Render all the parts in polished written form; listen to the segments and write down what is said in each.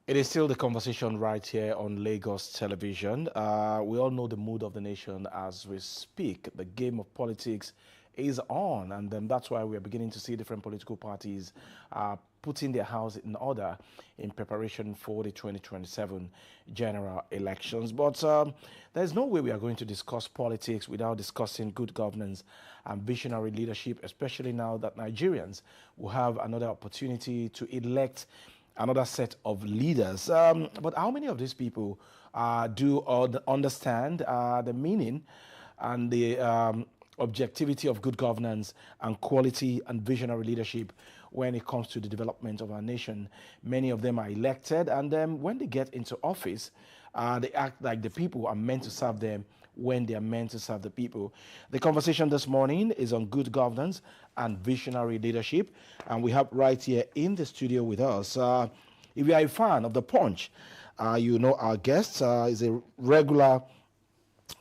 It is still the conversation right here on Lagos television. We all know the mood of the nation as we speak. The game of politics is on, and that's why we are beginning to see different political parties putting their house in order in preparation for the 2027 general elections. But there's no way we are going to discuss politics without discussing good governance and visionary leadership, especially now that Nigerians will have another opportunity to elect another set of leaders. But how many of these people do understand the meaning and the objectivity of good governance and quality and visionary leadership when it comes to the development of our nation? Many of them are elected, and then when they get into office, they act like the people are meant to serve them when they are meant to serve the people. The conversation this morning is on good governance and visionary leadership, and we have right here in the studio with us. If you are a fan of The Punch, you know our guest is a regular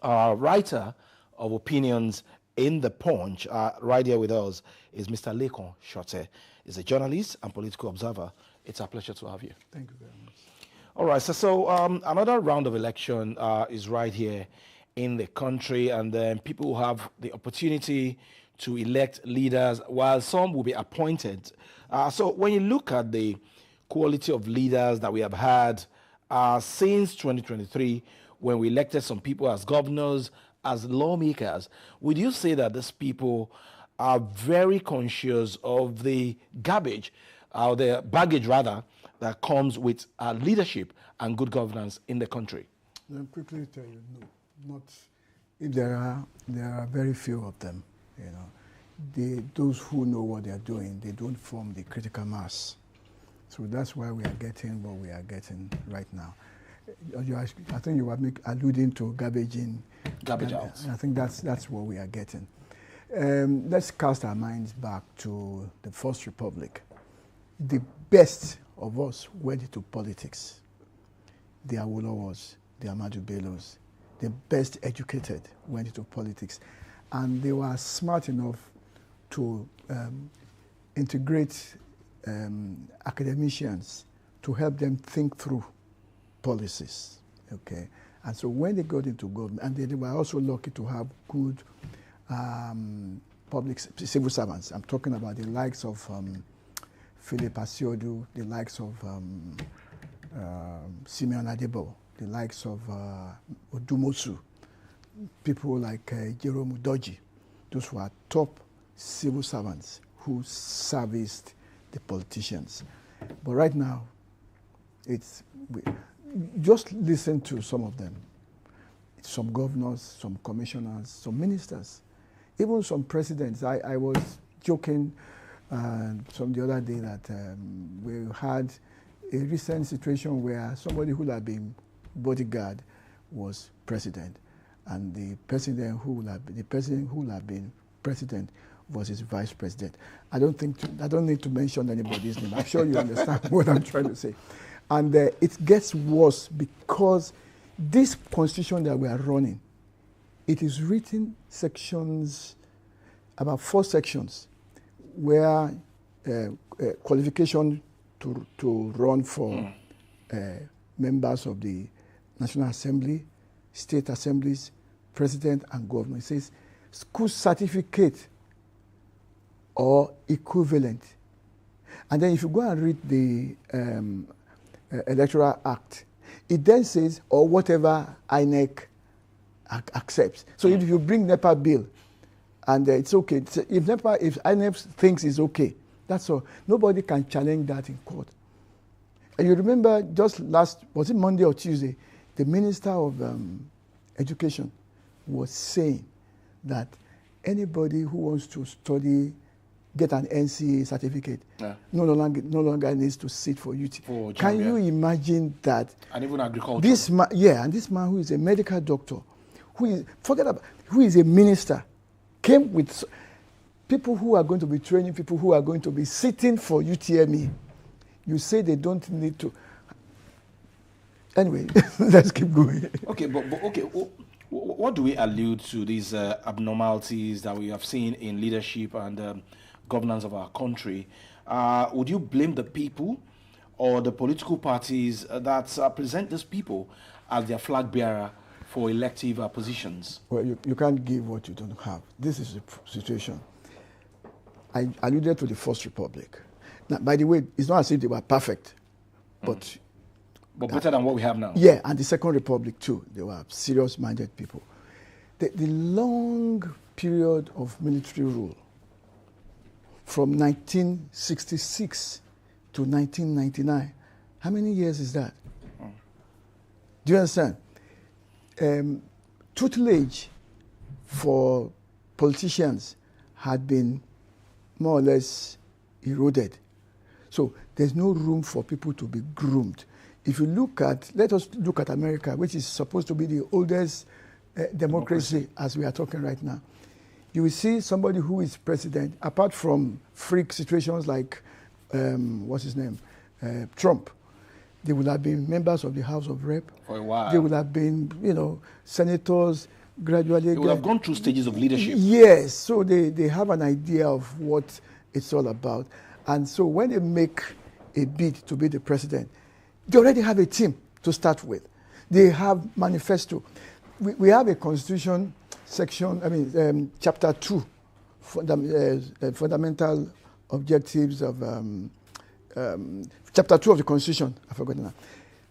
writer of opinions in The Punch. Right here with us is Mr. Lekan Sote. He's a journalist and political observer. It's a pleasure to have you. Thank you very much. All right, so another round of election is right here in the country, and then people will have the opportunity to elect leaders, while some will be appointed. So when you look at the quality of leaders that we have had since 2023, when we elected some people as governors, as lawmakers, would you say that these people are very conscious of the garbage, or the baggage rather, that comes with leadership and good governance in the country? Let me quickly tell you, no, not. If there are very few of them. You know, those who know what they are doing, they don't form the critical mass. So that's why we are getting what we are getting right now. I think you were alluding to garbage in, Garbage out. I think that's what we are getting. Let's cast our minds back to the First Republic. The best of us went into politics. The Awolowo's, the Ahmadu Bello's, the best educated went into politics. And they were smart enough to integrate academicians to help them think through policies, okay? And so when they got into government, and they were also lucky to have good public civil servants. I'm talking about the likes of Philip Asiodu, the likes of Simeon Adebo, the likes of Odumosu, people like Jerome Udoji. Those were top civil servants who serviced the politicians. But right now, just listen to some of them. Some governors, some commissioners, some ministers, even some presidents. I was joking some the other day that we had a recent situation where somebody who had been bodyguard was president, and the president who would have been president was his vice president. I don't need to mention anybody's name. I'm sure you understand what I'm trying to say. And it gets worse because this constitution that we are running, it is written sections, about 4 sections, where qualification to run for members of the National Assembly, state assemblies, president and governor. It says school certificate or equivalent. And then if you go and read the Electoral Act, it then says, or whatever INEC accepts. So if you bring NEPA bill, and it's okay. If INEC thinks it's okay, that's all. Nobody can challenge that in court. And you remember just was it Monday or Tuesday, the Minister of Education was saying that anybody who wants to study, get an NCA certificate, no longer needs to sit for UT. Can you imagine that? And even agriculture. This man who is a medical doctor, who is a minister, came with people who are going to be training people who are going to be sitting for UTME. You say they don't need to. Anyway, let's keep going. Okay, but okay. What do we allude to these abnormalities that we have seen in leadership and governance of our country? Would you blame the people, or the political parties that present these people as their flag bearer for elective positions? Well, you can't give what you don't have. This is the situation. I alluded to the First Republic. Now, by the way, it's not as if they were perfect, but better than what we have now. Yeah, and the Second Republic too. They were serious-minded people. The long period of military rule from 1966 to 1999, how many years is that? Do you understand? Tutelage for politicians had been more or less eroded. So there's no room for people to be groomed. If you let us look at America, which is supposed to be the oldest democracy as we are talking right now. You will see somebody who is president, apart from freak situations like, what's his name, Trump. They would have been members of the House of Rep. For a while. They would have been, senators, gradually. They would have gone through stages of leadership. Yes, so they have an idea of what it's all about. And so when they make a bid to be the president, they already have a team to start with. They have manifesto. We have a constitution section, chapter 2, fundamental objectives of, chapter 2 of the constitution, I forgot now,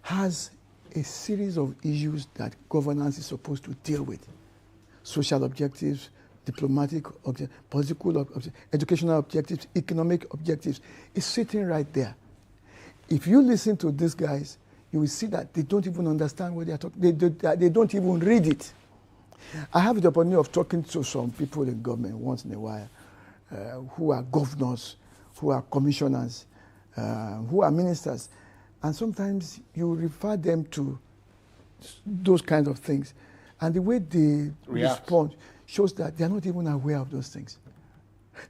has a series of issues that governance is supposed to deal with. Social objectives, diplomatic objectives, political objectives, educational objectives, economic objectives. It's sitting right there. If you listen to these guys, you will see that they don't even understand what they are talking. They don't even read it. I have the opportunity of talking to some people in government once in a while, who are governors, who are commissioners, who are ministers, and sometimes you refer them to those kinds of things, and the way they respond shows that they are not even aware of those things.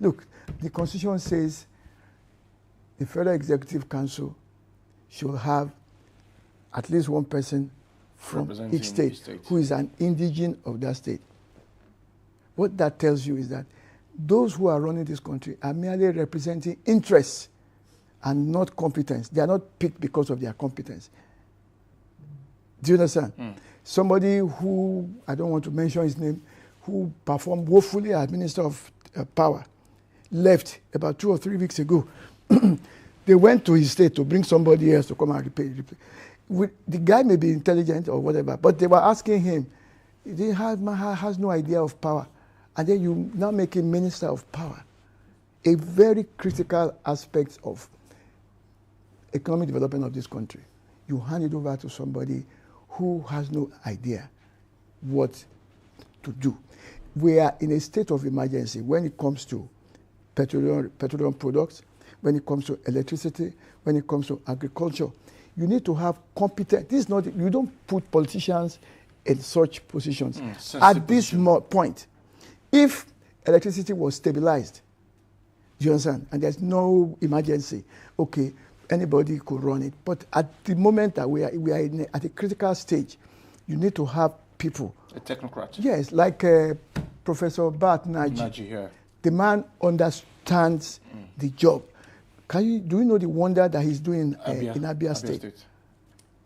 Look, the Constitution says the Federal Executive Council should have at least one person from each state who is an indigene of that state. What that tells you is that those who are running this country are merely representing interests and not competence. They are not picked because of their competence. Do you understand? Somebody who, I don't want to mention his name, who performed woefully as Minister of Power, left about 2 or 3 weeks ago. They went to his state to bring somebody else to come and repay. The guy may be intelligent or whatever, but they were asking him, he has no idea of power. And then you now make him Minister of Power. A very critical aspect of economic development of this country. You hand it over to somebody who has no idea what to do. We are in a state of emergency when it comes to petroleum products, when it comes to electricity, when it comes to agriculture. You need to have competent. This is not. You don't put politicians in such positions. At this point, if electricity was stabilized, do you understand? And there's no emergency. Okay, anybody could run it. But at the moment that we are at a critical stage, you need to have people. A technocrat. Yes, like Professor Bart Naji. Yeah. The man understands the job. Do you know the wonder that he's doing in Abia State?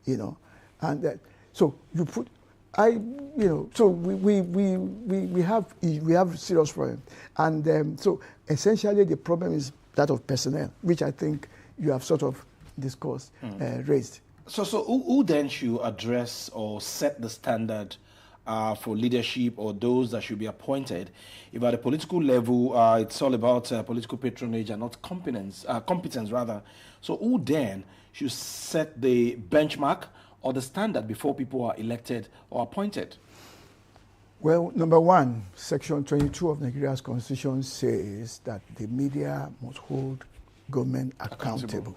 You know, and so you put, so we have serious problem, and so essentially the problem is that of personnel, which I think you have sort of discussed, raised. So who then should address or set the standard for leadership or those that should be appointed? If at the political level, it's all about political patronage and not competence rather. So who then should set the benchmark or the standard before people are elected or appointed? Well, number one, Section 22 of Nigeria's Constitution says that the media must hold government accountable.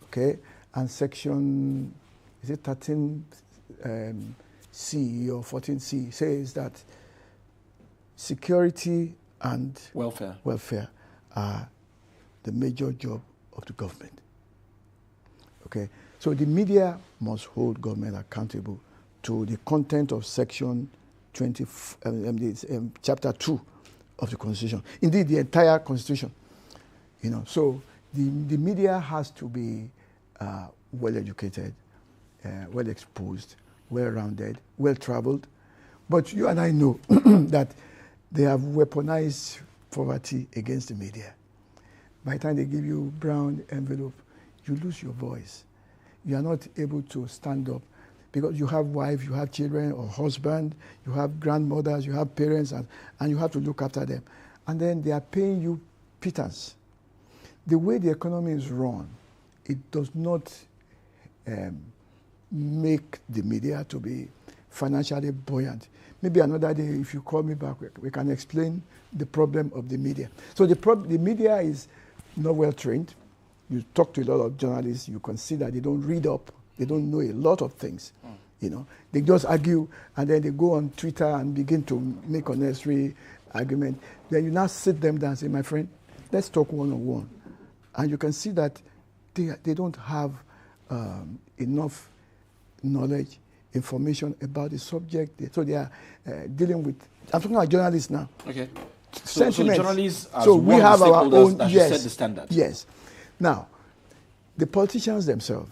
Okay? And Section, is it 13 C or 14C says that security and welfare are the major job of the government. Okay? So the media must hold government accountable to the content of Section 20, Chapter 2 of the Constitution. Indeed, the entire Constitution. You know, so the media has to be well-educated, well-exposed, well-rounded, well-traveled. But you and I know that they have weaponized poverty against the media. By the time they give you brown envelope, you lose your voice. You are not able to stand up because you have wife, you have children or husband, you have grandmothers, you have parents, and you have to look after them. And then they are paying you pittance. The way the economy is run, it does not make the media to be financially buoyant. Maybe another day, if you call me back, we can explain the problem of the media. So the media is not well trained. You talk to a lot of journalists, you consider they don't read up, they don't know a lot of things. You know, they just argue, and then they go on Twitter and begin to make unnecessary argument. Then you now sit them down and say, my friend, let's talk one-on-one. And you can see that they don't have enough knowledge, information about the subject. So they are dealing with, I'm talking about journalists now. Okay. So journalists, as so we have our own, that yes, set the standard. Yes. Now, the politicians themselves,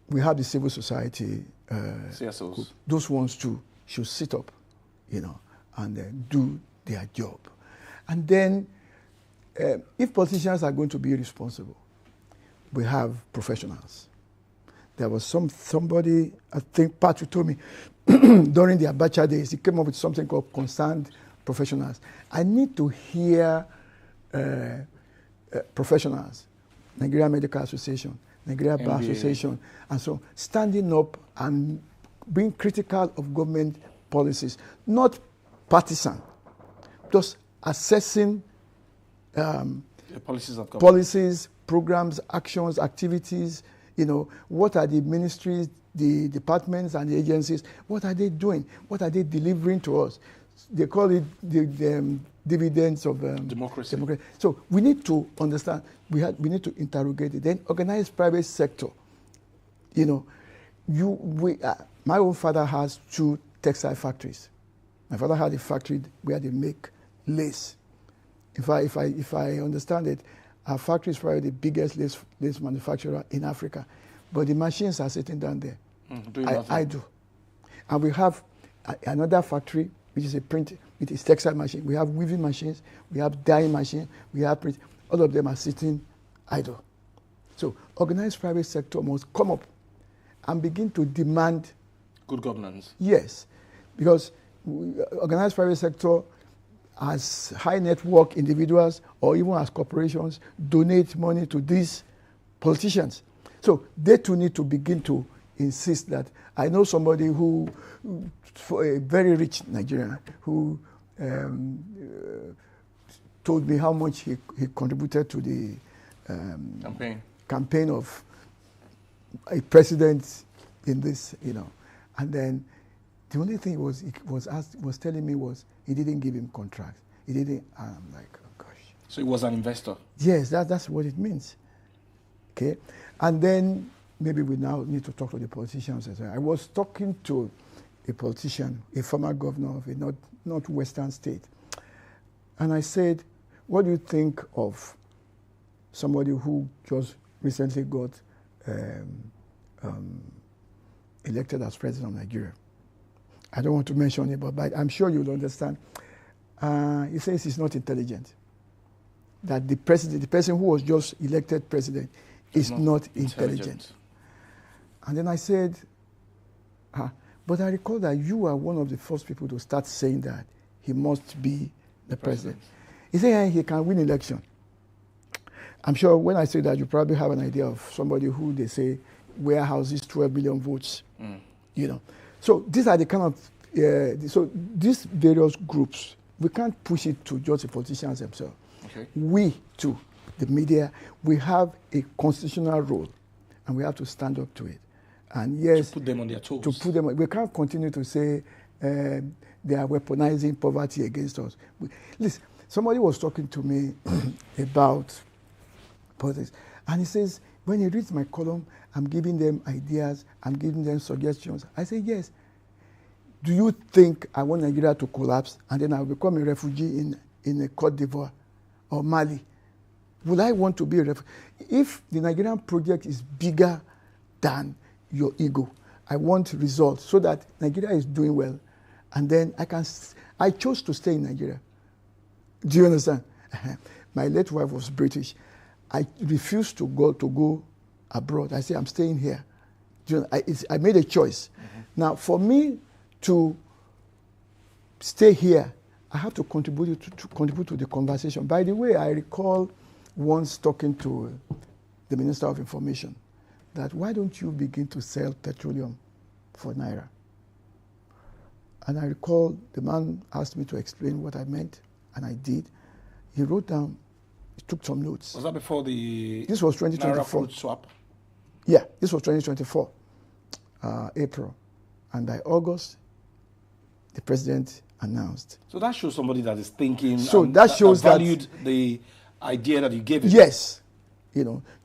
we have the civil society, CSOs. Those ones too should sit up, you know, and do their job. And then, if politicians are going to be responsible, we have professionals. There was somebody, I think Patrick told me, during the Abacha days, he came up with something called concerned professionals. I need to hear professionals, Nigeria Medical Association, Nigeria Bar Association, and so standing up and being critical of government policies, not partisan, just assessing policies, programs, actions, activities. You know, what are the ministries, the departments and the agencies, what are they doing? What are they delivering to us? They call it the dividends of democracy. So we need to understand, we need to interrogate it. Then organized private sector. You know, my own father has 2 textile factories. My father had a factory where they make lace. If I understand it, our factory is probably the biggest lace manufacturer in Africa. But the machines are sitting down there. I do. And we have another factory, which is a print, it is textile machine. We have weaving machines, we have dyeing machines, we have print. All of them are sitting idle. So organized private sector must come up and begin to demand good governance. Yes, because organized private sector, as high network individuals or even as corporations, donate money to these politicians. So they too need to begin to insist that. I know somebody who, for a very rich Nigerian, who told me how much he contributed to the campaign of a president in this, you know. And then the only thing was telling me was he didn't give him contracts. He didn't. I'm like, oh gosh. So he was an investor. Yes, that's what it means. Okay, and then maybe we now need to talk to the politicians as well. I was talking to a politician, a former governor of a northwestern state, and I said, "What do you think of somebody who just recently got elected as president of Nigeria?" I don't want to mention it, but I'm sure you'll understand. He says he's not intelligent. That the person who was just elected president is not intelligent. And then I said, but I recall that you are one of the first people to start saying that he must be the president. He said he can win election. I'm sure when I say that, you probably have an idea of somebody who they say warehouses 12 million votes. You know. So these are the kind of, so these various groups, we can't push it to just the politicians themselves. Okay. We too, the media, we have a constitutional role and we have to stand up to it. And yes, to put them on their toes. We can't continue to say they are weaponizing poverty against us. Listen, somebody was talking to me about politics, and he says, when he reads my column, I'm giving them ideas, I'm giving them suggestions. I say, yes. Do you think I want Nigeria to collapse and then I'll become a refugee in Cote d'Ivoire or Mali? Would I want to be a if the Nigerian project is bigger than your ego, I want results so that Nigeria is doing well, and then I chose to stay in Nigeria. Do you understand? My late wife was British. I refused to go abroad. I said, I'm staying here. I made a choice. Mm-hmm. Now, for me to stay here, I have to contribute to the conversation. By the way, I recall once talking to the Minister of Information that why don't you begin to sell petroleum for Naira? And I recall the man asked me to explain what I meant, and I did. He wrote down, he took some notes. Was that before the This was 2024. Naira crude swap? Yeah, this was 2024, April. And by August, the president announced. So that shows somebody that is thinking. So that shows that valued the idea that you gave it. Yes,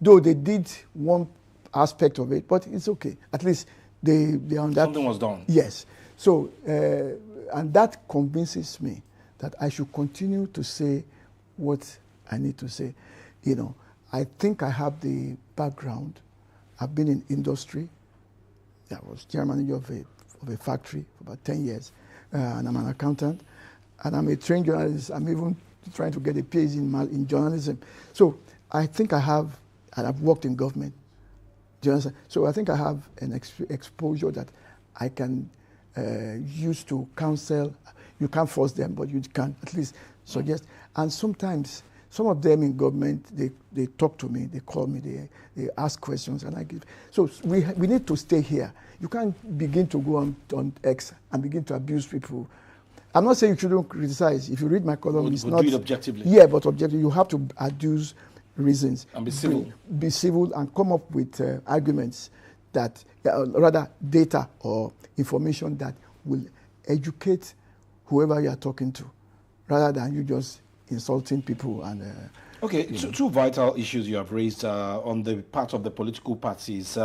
though they did one aspect of it, but it's okay. At least they on that. Something was done. Yes. So and that convinces me that I should continue to say what I need to say. I think I have the background. I've been in industry. I was general manager of a factory for about 10 years. And I'm an accountant. And I'm a trained journalist. I'm even trying to get a PhD in journalism. So I think I have, and I've worked in government. Do you understand? So I think I have an exposure that I can use to counsel. You can't force them, but you can at least suggest. And sometimes, some of them in government, they talk to me, they call me, they ask questions, and I give. So we need to stay here. You can't begin to go on X and begin to abuse people. I'm not saying you shouldn't criticize. If you read my column, it's not... do it objectively. Yeah, but objectively, you have to adduce reasons. And be civil. Be civil and come up with arguments that, rather data or information that will educate whoever you are talking to, rather than you just insulting people and... Okay, two vital issues you have raised on the part of the political parties.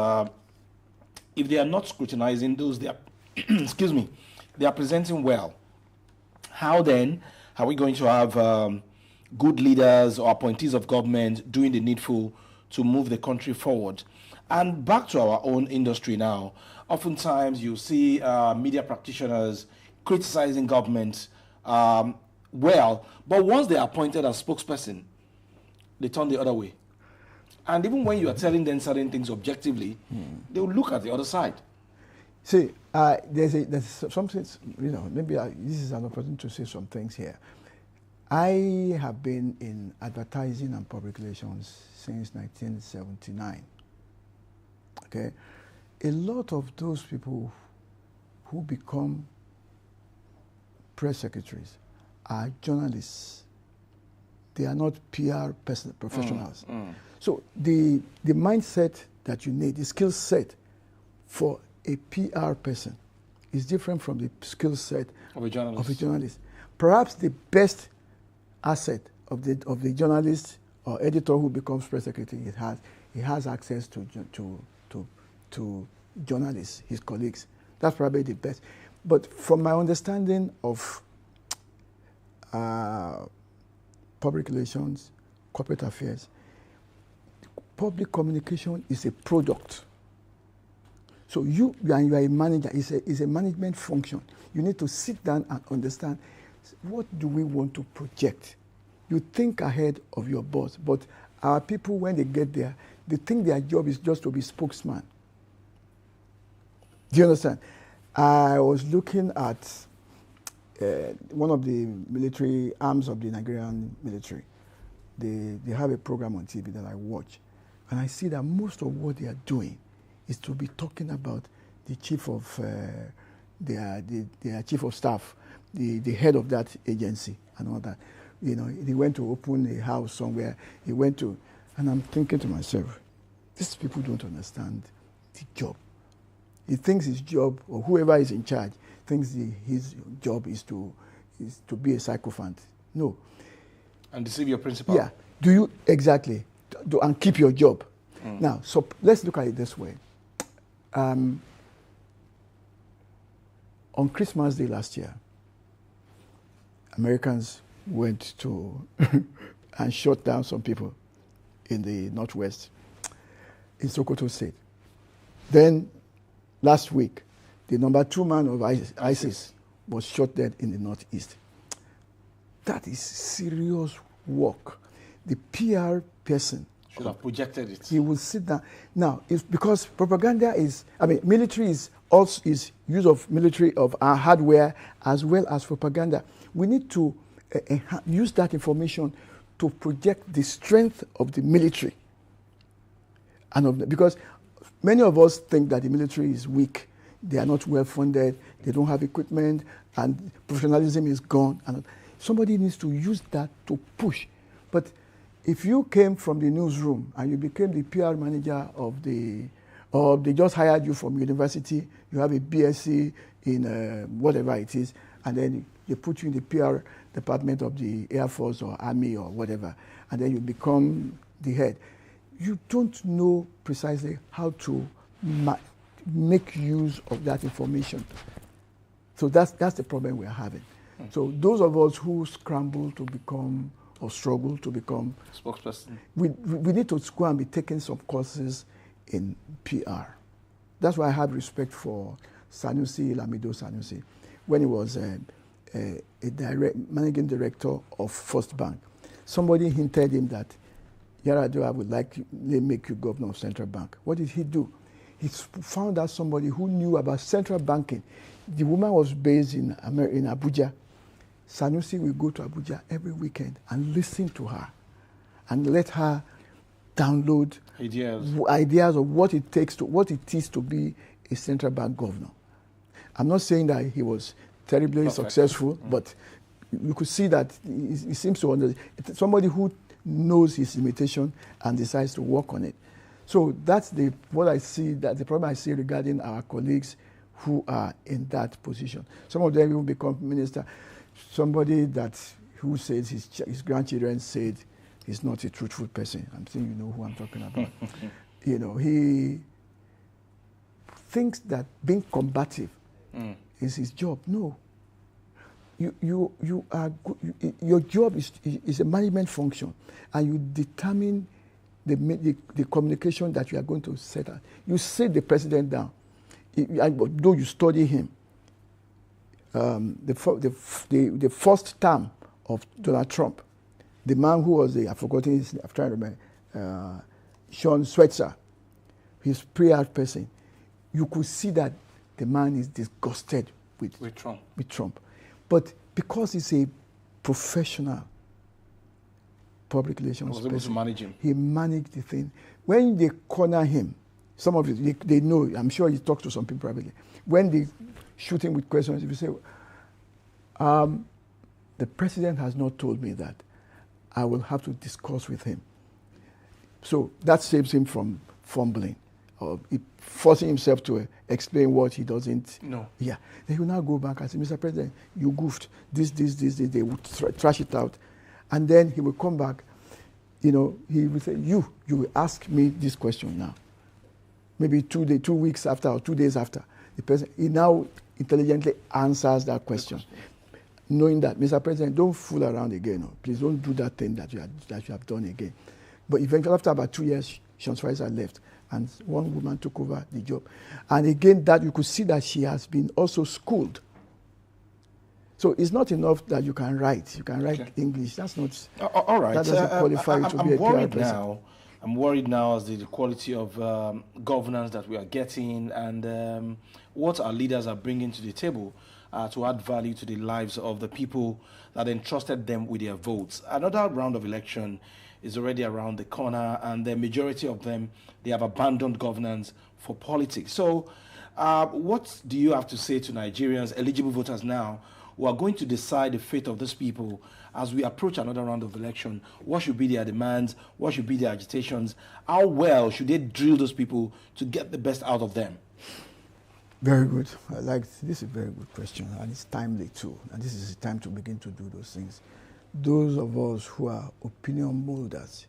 If they are not scrutinizing those they are, excuse me, they are presenting well, how then are we going to have good leaders or appointees of government doing the needful to move the country forward? And back to our own industry now, oftentimes you see media practitioners criticizing government well, but once they are appointed as spokesperson, they turn the other way. And even when you are telling them certain things objectively, they will look at the other side. See, there's something, maybe this is an opportunity to say some things here. I have been in advertising and public relations since 1979. Okay? A lot of those people who become press secretaries are journalists. They are not PR professionals. So the mindset that you need, the skill set for a PR person is different from the skill set of a journalist. Perhaps the best asset of the journalist or editor who becomes press secretary, he has access to journalists, his colleagues. That's probably the best. But from my understanding of public relations, corporate affairs, public communication is a product. So you are a manager, it's a management function. You need to sit down and understand, what do we want to project? You think ahead of your boss, but our people, when they get there, they think their job is just to be spokesman. Do you understand? I was looking at one of the military arms of the Nigerian military. They have a program on TV that I watch, and I see that most of what they are doing is to be talking about the chief of their chief of staff, the head of that agency, and all that. He went to open a house somewhere. He went to, and I'm thinking to myself, these people don't understand the job. He thinks his job, or whoever is in charge, thinks his job is to be a sycophant. No. And deceive your principal. Yeah. Do you exactly? And keep your job. Now, so let's look at it this way. On Christmas Day last year, Americans went to and shot down some people in the northwest, in Sokoto State. Then last week, the number 2 man of ISIS was shot dead in the northeast. That is serious work. The PR person should have projected it. He will sit down. Now, it's because propaganda is, military is also is use of military of our hardware as well as propaganda. We need to use that information to project the strength of the military. And because many of us think that the military is weak, they are not well funded, they don't have equipment, and professionalism is gone. And somebody needs to use that to push. But if you came from the newsroom and you became the PR manager of or they just hired you from university, you have a BSc in whatever it is, and then they put you in the PR department of the Air Force or Army or whatever, and then you become the head. You don't know precisely how to make use of that information. So that's the problem we're having. So those of us who scramble to become or struggle to become spokesperson, we need to go and be taking some courses in PR. That's why I have respect for Sanusi, Lamido Sanusi, when he was a managing director of First Bank. Somebody hinted him that, Yar'Adua, I would like to make you governor of Central Bank. What did he do? He found out somebody who knew about central banking. The woman was based in Abuja. Sanusi will go to Abuja every weekend and listen to her and let her download ideas of what it is to be a central bank governor. I'm not saying that he was terribly successful, but you could see that he seems to understand. Somebody who knows his limitation and decides to work on it. So that's what I see, that the problem I see regarding our colleagues who are in that position. Some of them will become minister. Somebody who says his grandchildren said he's not a truthful person. I'm saying you know who I'm talking about. He thinks that being combative is his job. No. You are your job is a management function, and you determine the communication that you are going to set out. You sit the president down, though you study him. The first term of Donald Trump, the man who was I've forgotten his name, I'm trying to remember, Sean Swetzer, his PR person, you could see that the man is disgusted with Trump. But because he's a professional public relations person, able to manage him. He managed the thing. When they corner him, some of it, they know, I'm sure he talks to some people privately. When they shoot him with questions, if you say, the president has not told me that, I will have to discuss with him. So that saves him from fumbling, or forcing himself to explain what he doesn't know. Yeah. Then he will now go back and say, Mr. President, you goofed. This. They would trash it out. And then he will come back, he will say, you will ask me this question now. Maybe 2 weeks after or 2 days after. He now intelligently answers that question, knowing that, Mr. President, don't fool around again. No. Please don't do that thing that you have done again. But eventually, after about 2 years, Sean Swetzer left, and one woman took over the job. And again, that you could see that she has been also schooled. So it's not enough that you can write. You can write English. That's not. All right. That doesn't qualify you to be a PR person. I'm worried now as the quality of governance that we are getting and what our leaders are bringing to the table to add value to the lives of the people that entrusted them with their votes. Another round of election is already around the corner, and the majority of them, they have abandoned governance for politics. So what do you have to say to Nigerians, eligible voters now, who are going to decide the fate of these people as we approach another round of election? What should be their demands? What should be their agitations? How well should they drill those people to get the best out of them? Very good. This is a very good question, and it's timely too. And this is the time to begin to do those things. Those of us who are opinion molders,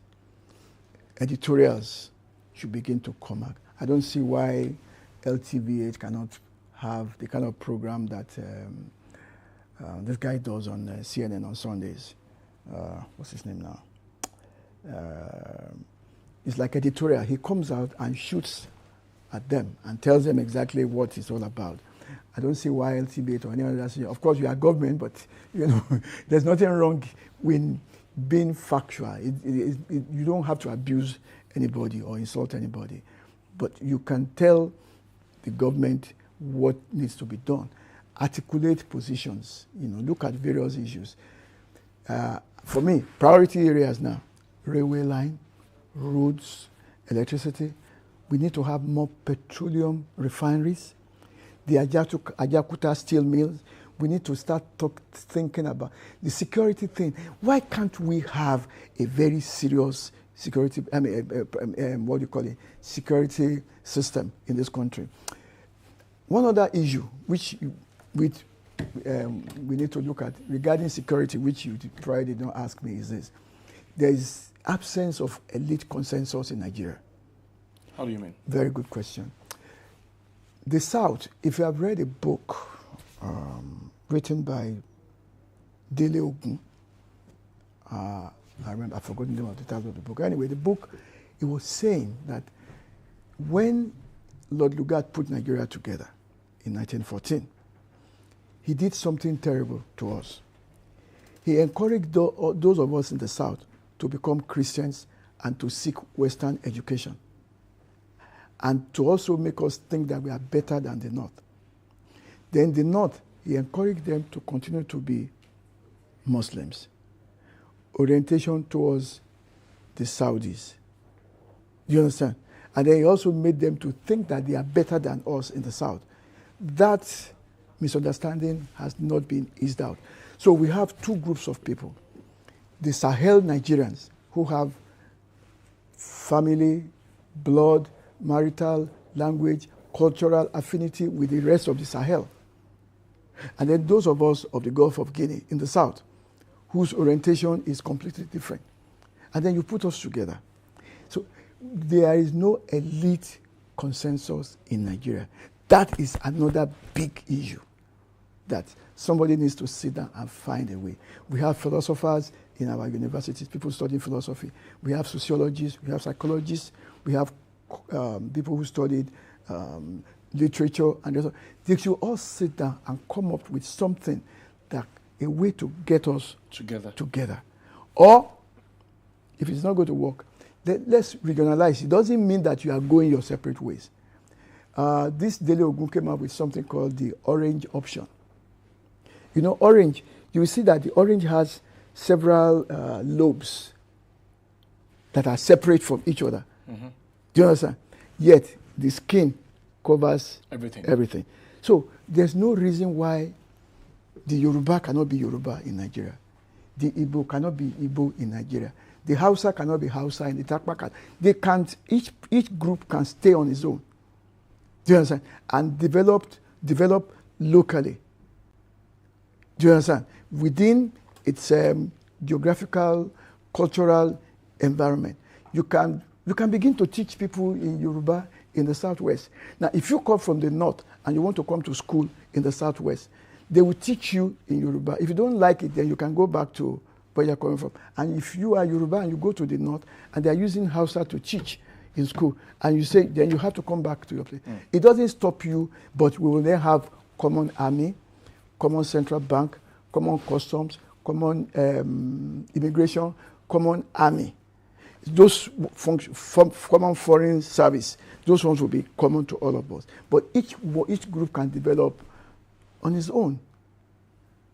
editorials should begin to come out. I don't see why LTVH cannot have the kind of program that this guy does on CNN on Sundays. What's his name now? It's like editorial. He comes out and shoots at them and tells them exactly what it's all about. I don't see why LTB or any other. Of course, you are government, but there's nothing wrong with being factual. You don't have to abuse anybody or insult anybody, but you can tell the government what needs to be done. Articulate positions. Look at various issues. For me, priority areas now: railway line, roads, electricity. We need to have more petroleum refineries. The Ajakuta steel mills. We need to start thinking about the security thing. Why can't we have a very serious security, security system in this country? One other issue which we need to look at regarding security, which you probably did not ask me, is this. There is absence of elite consensus in Nigeria. How do you mean? Very good question. The South, if you have read a book written by Dele Ogun, I've forgotten the name of the title of the book. Anyway, the book, it was saying that when Lord Lugard put Nigeria together in 1914, he did something terrible to us. He encouraged those of us in the South to become Christians and to seek Western education, and to also make us think that we are better than the North. Then the North, he encouraged them to continue to be Muslims. Orientation towards the Saudis. Do you understand? And then he also made them to think that they are better than us in the South. That misunderstanding has not been eased out. So we have two groups of people. The Sahel Nigerians, who have family, blood, marital, language, cultural affinity with the rest of the Sahel. And then those of us of the Gulf of Guinea in the South, whose orientation is completely different. And then you put us together. So there is no elite consensus in Nigeria. That is another big issue that somebody needs to sit down and find a way. We have philosophers in our universities, people studying philosophy. We have sociologists, we have psychologists, we have people who studied literature, and they should all sit down and come up with something, that a way to get us together. Or, if it's not going to work, then let's regionalize. It doesn't mean that you are going your separate ways. This Dele Ogun came up with something called the orange option. Orange, you will see that the orange has several lobes that are separate from each other. Mm-hmm. Do you understand? Yet, the skin covers everything. So, there's no reason why the Yoruba cannot be Yoruba in Nigeria. The Igbo cannot be Igbo in Nigeria. The Hausa cannot be Hausa in the Takpa. They can't, each group can stay on its own. Do you understand? And develop locally. Do you understand? Within its geographical, cultural environment. You can begin to teach people in Yoruba in the Southwest. Now, if you come from the North and you want to come to school in the Southwest, they will teach you in Yoruba. If you don't like it, then you can go back to where you're coming from. And if you are Yoruba and you go to the North and they're using Hausa to teach in school, and you say, then you have to come back to your place. Mm. It doesn't stop you, but we will then have common army, common central bank, common customs, common immigration, common army. Those common foreign service, those ones will be common to all of us. But each group can develop on its own.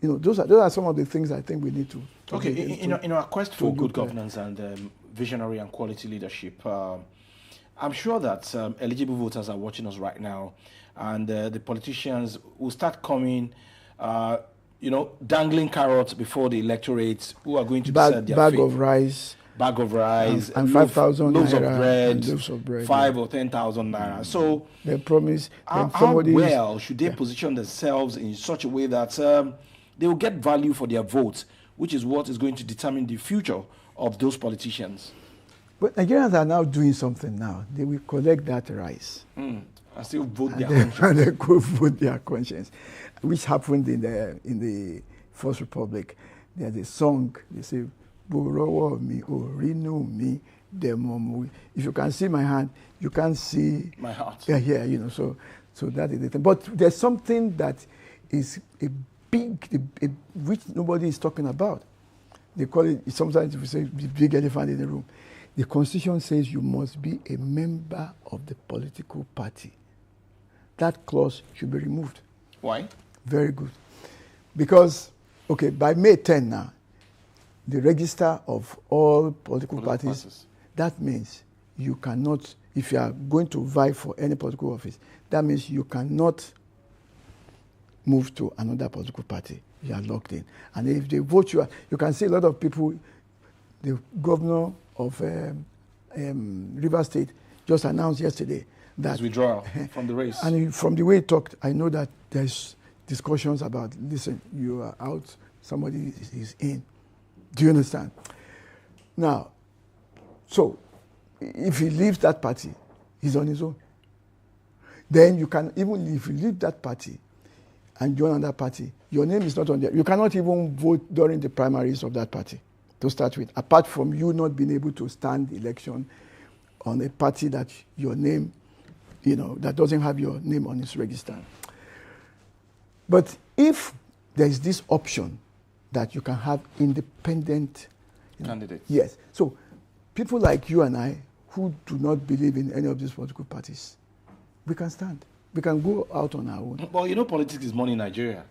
Those are some of the things I think we need to. Okay, in our quest for good governance and visionary and quality leadership, I'm sure that eligible voters are watching us right now, and the politicians will start coming, dangling carrots before the electorate who are going to decide their fate. Bag of rice, and 5,000 loaves of bread, 5 or 10,000 naira. So they promise. How well should they position themselves in such a way that they will get value for their votes, which is what is going to determine the future of those politicians? But Nigerians are now doing something now. They will collect that rice. And still vote their conscience. And they could vote their conscience, which happened in the First Republic. There's a song, they say, Borowo mi, orinu mi, them. If you can see my hand, you can't see my heart. Yeah, you know. So that is the thing. But there's something that is which nobody is talking about. They call it, sometimes if you say the big elephant in the room. The Constitution says you must be a member of the political party. That clause should be removed. Why? Very good. Because, okay, by May 10 now, the register of all political parties, that means you cannot, if you are going to vie for any political office, that means you cannot move to another political party. You are locked in. And if they vote you can see a lot of people, the governor of Rivers State just announced yesterday that his withdrawal from the race. And from the way he talked, I know that there's discussions about, listen, you are out, somebody is in. Do you understand? Now, so if he leaves that party, he's on his own. Then you can, even if you leave that party and join another party, your name is not on there. You cannot even vote during the primaries of that party, to start with, apart from you not being able to stand the election on a party that your name, that doesn't have your name on its register. But if there is this option that you can have independent candidates. Yes. So people like you and I who do not believe in any of these political parties, we can stand. We can go out on our own. Well, politics is money in Nigeria.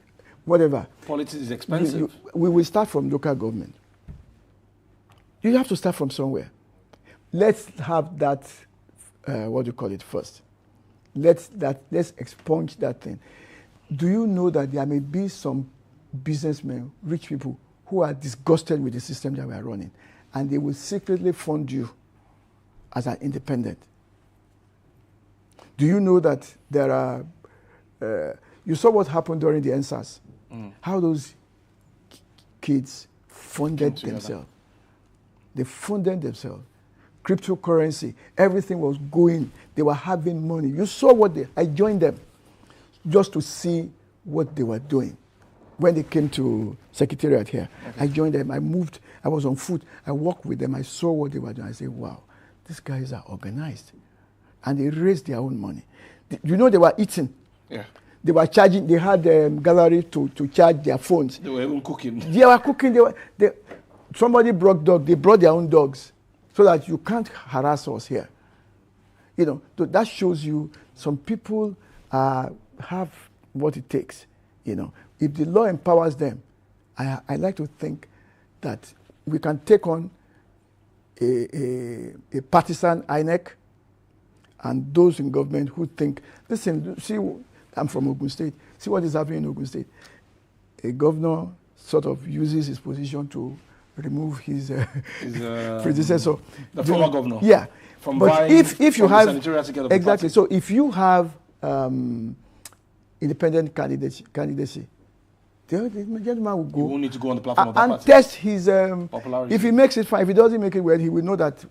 Whatever. Politics is expensive. We will start from local government. You have to start from somewhere. Let's have that, what do you call it, first. Let's expunge that thing. Do you know that there may be some businessmen, rich people, who are disgusted with the system that we are running, and they will secretly fund you as an independent? Do you know that there are, you saw what happened during the NSAS, how those kids funded themselves. They funded themselves. Cryptocurrency, everything was going. They were having money. You saw I joined them just to see what they were doing. When they came to Secretariat here, okay. I joined them. I moved. I was on foot. I walked with them. I saw what they were doing. I said, wow, these guys are organized. And they raised their own money. You know, they were eating. Yeah. They were charging. They had a gallery to charge their phones. They were even cooking. They were cooking. Somebody brought dogs. They brought their own dogs so that you can't harass us here. That shows you some people have what it takes. If the law empowers them, I like to think that we can take on a partisan INEC and those in government who think, listen, see, I'm from Ogun State. See what is happening in Ogun State. A governor sort of uses his position to remove his predecessor. The former governor. Yeah. But if you have exactly, so if you have independent candidacy, the gentleman will go. You won't need to go on the platform of that party. Test his popularity. If he makes it fine, if he doesn't make it well, he will know that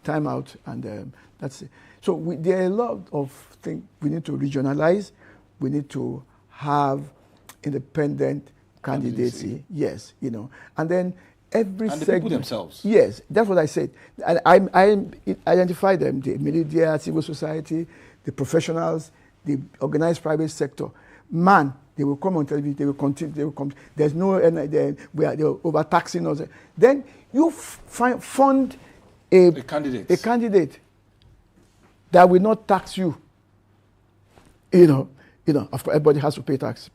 time out, and that's it. So there are a lot of things we need to regionalize. We need to have independent candidacy. Yes, and then every and segment. The people themselves. Yes, that's what I said. And I identify them: the media, civil society, the professionals, the organized private sector. Man, they will come on television. They will continue. They will come. There's no. They're overtaxing us. Then you fund a candidate that will not tax you. Of course, everybody has to pay tax.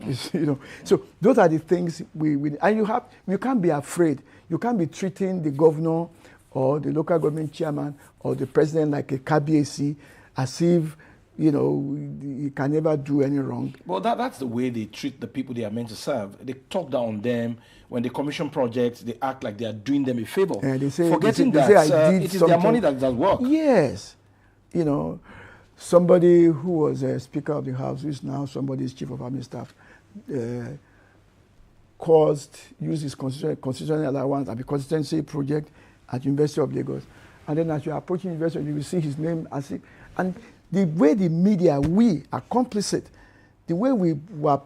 So those are the things and you can't be afraid. You can't be treating the governor or the local government chairman or the president like a KBAC as if he can never do any wrong. Well, that's the way they treat the people they are meant to serve. They talk down on them. When they commission projects, they act like they are doing them a favor. They say, forgetting that it is their money that does work. Yes. Somebody who was a Speaker of the House, who is now somebody's Chief of Army Staff, used his constitutional allowance at the constituency project at University of Lagos. And then as you are approaching university, you will see his name. And the way the media, we are complicit, the way we were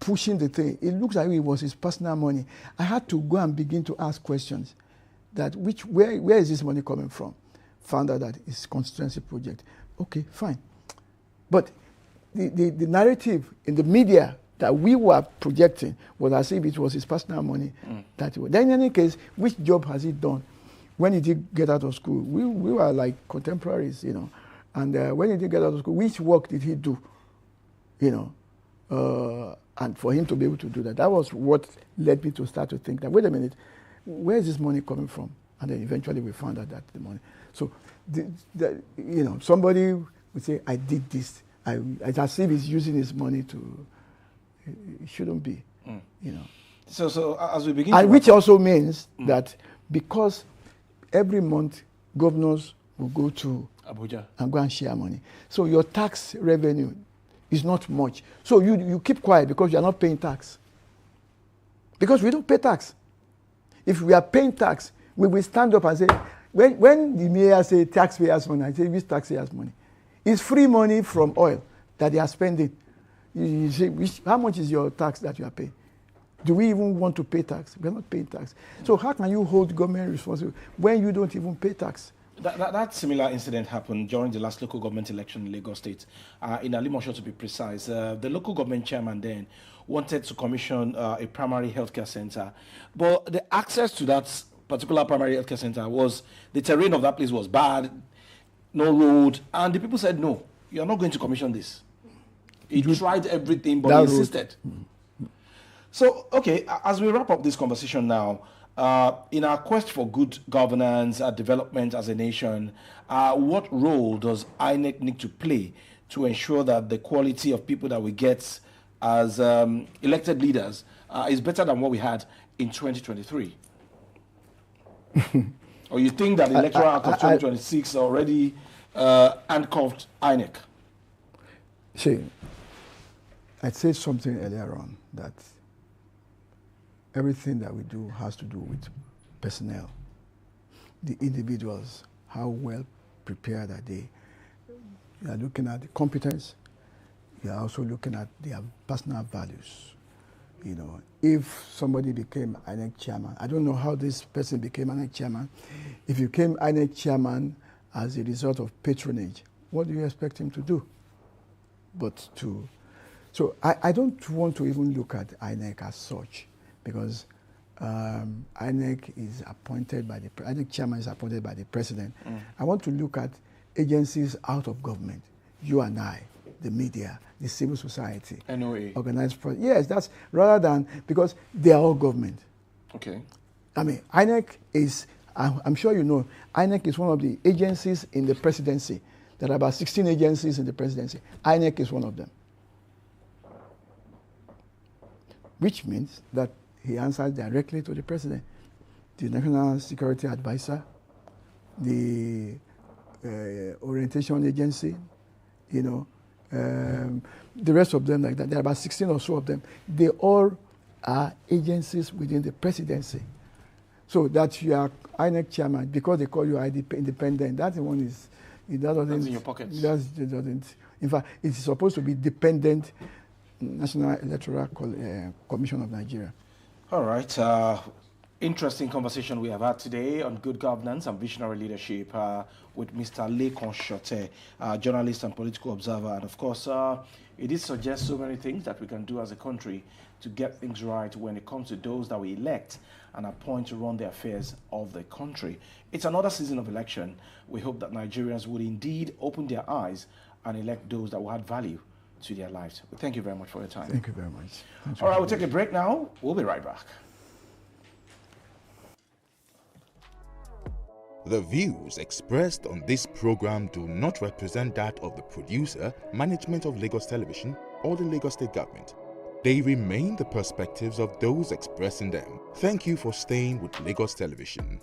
pushing the thing, it looks like it was his personal money. I had to go and begin to ask questions that where is this money coming from? found out that it's constituency project. Okay, fine. But the narrative in the media that we were projecting was as if it was his personal money. Then in any case, which job has he done? When did he get out of school? We were like contemporaries, you know. And when did he get out of school? Which work did he do? You know, and for him to be able to do that, that was what led me to start to think that, wait a minute, where is this money coming from? And then eventually we found out that the money. So, you know, somebody would say, I did this. It's as if he's using his money to, it shouldn't be, you know. So as we begin, and which also means that because every month governors will go to Abuja and go and share money, so your tax revenue is not much. So you keep quiet because you are not paying tax. Because we don't pay tax. If we are paying tax, we will stand up and say, when the mayor say taxpayers' money, I say, which taxpayers' money? It's free money from oil that they are spending. You say, how much is your tax that you are paying? Do we even want to pay tax? We're not paying tax. So how can you hold government responsible when you don't even pay tax? That similar incident happened during the last local government election in Lagos State, in Alimosho to be precise. The local government chairman then wanted to commission a primary healthcare center, but the access to that particular primary healthcare center was, the terrain of that place was bad, no road, and the people said, no, you're not going to commission this. He tried everything, but he insisted. So, okay, as we wrap up this conversation now, in our quest for good governance, development as a nation, what role does INEC need to play to ensure that the quality of people that we get as elected leaders is better than what we had in 2023? Or you think that the Electoral Act of 2026 already handcuffed INEC? See, I said something earlier on that everything that we do has to do with personnel. The individuals, how well prepared are they? You are looking at the competence. You are also looking at their personal values. You know, if somebody became INEC chairman, I don't know how this person became INEC chairman. If you became INEC chairman as a result of patronage, what do you expect him to do? So I don't want to even look at INEC as such, because INEC is appointed by INEC chairman is appointed by the president. I want to look at agencies out of government, you and I, the media, the civil society, NOA, organized. Yes, that's rather than, because they are all government. Okay. I mean, INEC is, I'm sure you know, INEC is one of the agencies in the presidency. There are about 16 agencies in the presidency. INEC is one of them. Which means that he answers directly to the president, the National Security Advisor, the Orientation Agency, you know, the rest of them like that. There are about 16 or so of them. They all are agencies within the presidency. So that you are INEC chairman, because they call you independent, that one is, that doesn't, that's in your pockets. It doesn't. In fact, it is supposed to be dependent National Electoral Commission of Nigeria. All right. Interesting conversation we have had today on good governance and visionary leadership with Mr. Lekan Sote, journalist and political observer. And of course, it did suggest so many things that we can do as a country to get things right when it comes to those that we elect and appoint to run the affairs of the country. It's another season of election. We hope that Nigerians would indeed open their eyes and elect those that will add value to their lives. Well, thank you very much for your time. Thank you very much. All right, we'll take a break now. We'll be right back. The views expressed on this program do not represent that of the producer, management of Lagos Television, or the Lagos State Government. They remain the perspectives of those expressing them. Thank you for staying with Lagos Television.